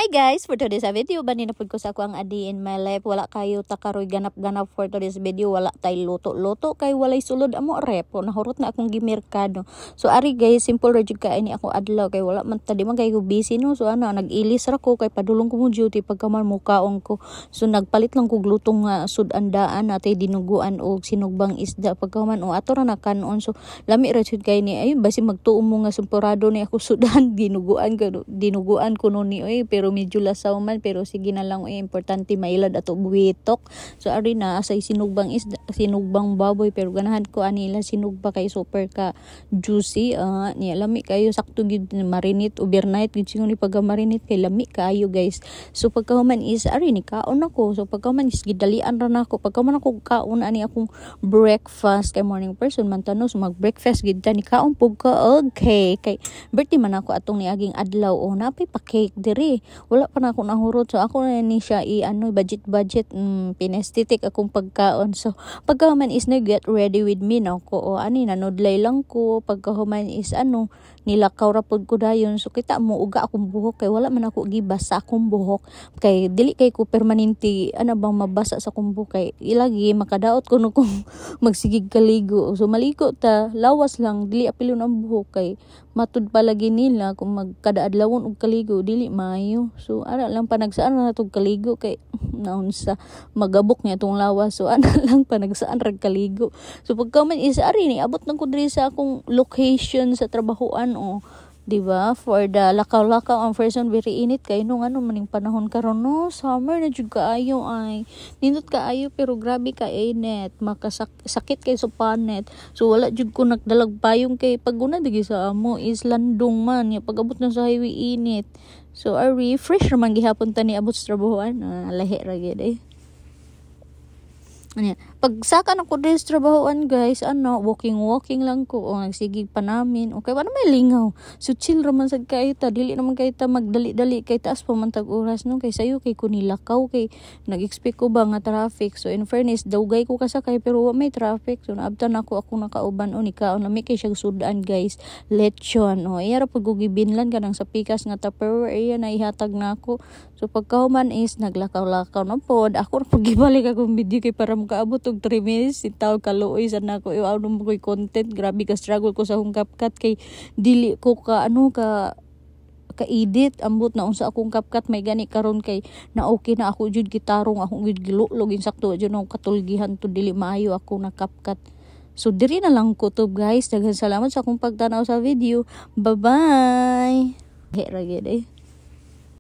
Hi guys! For today's video, bani na po ko sa ako ang adi in my life. Wala kayo takaroy ganap-ganap for today's video. Wala tayo luto-luto. Kay walay sulod amo repo. Nahurot na akong gimerkado. So ari guys, simple rajud ka ini ako adlaw. Kay wala man tadi man kay ko busy no. So nag-ilis ra ko. Kay padulong ko mo duty pagkaman mukaong ko. So nagpalit lang ko glutong sudandaan natay dinuguan o sinugbang isda. Pagkaman o ato ra na kanon. So lami rajud kay ni. Ay basi magtuom mo nga sumpurado ni ako sudan. Dinuguan ko no ni. Ay pero medyo lasaw man, pero sige na lang importante mailad ato buwitok. So ari na asay sinugbang baboy, pero ganahan ko anila sinugba kay super ka juicy. Niya lami kayo sakto gid marinate overnight gid singon ni pagamarinate kay lami kayo guys. So pagkahuman is ari ni kaon ako. So pagkahuman is gidalian ra nako. Pagkahuman ako kaon ani akong breakfast kay morning person man tanos mag breakfast gid ta ni kaon pug ka okay kay birthday man ako atong niaging adlaw o napay pa cake diri. Wala pa na ako nahurot. So ako na ni siya budget pinestetik akong pagkaon. So pagkahuman is get ready with me no ko o ani nanudlay lang ko. Pagkahuman is nilakaw ra pod ko dayon. So kita mo uga akong buhok kay wala man ako gibasa akong buhok kay dili kay ko permanente bang mabasa sa akong buhok kay ilagi makadaot ko no kung magsigig kaligo. So maligo ta lawas lang dili apilon ang buhok kay matud palagi nila kung magkadaadlawon og kaligo dili maayo. So ara lang panagsaan na tog kaligo kay naon sa magabok niya tong lawas. So ana lang panagsaan rag kaligo. So pagkaman is ari ni abot nang ko diri sa akong location sa trabahoan diba? For the lakaw-lakaw ang person very init kay nung maning panahon karon no summer na jud kaayo ay nindot kaayo pero grabe ka init makasakit kay sa panet. So wala jud ko nagdalag payong kay paguna digi sa amo is landong man ya pagabot na sa highway init. So ari fresh raman gihapon ta ni abot sa trabahoan lahi ra gyud pagsaka na ko din sa trabahoan guys, walking lang ko nagsigig pa namin okay wala may lingaw. So chill raman sad kay ta dili naman kay ta magdali-dali kay taas pa man tag oras no kay sayo kay kunilakaw kay nag-expect ko ba nga traffic. So in fairness dawgay ko kasakay pero wa may traffic. So naabtan ako nakauban ni kaon lami kay siya sudan guys lechon iya ra pud ko gibinlan kanang sa pikas nga Tupperware iya na ihatag nako. So pagkahuman is naglakaw-lakaw na pod ako ra pagibalik akong video kay para makaabot og 3 minutes sitaw kaluoy sa nako iwaw mo koy content. Grabe ka struggle ko sa akong CapCut kay dili ko ka edit ambot na unsa akong CapCut may gani karon kay na okay na ako jud gitarong akong jud gilulog insakto jud akong katulgihan to dili maayo ako na CapCut. So diri na lang ko to guys. Daghan salamat sa akong pagtanaw sa video. Bye bye. Hera gid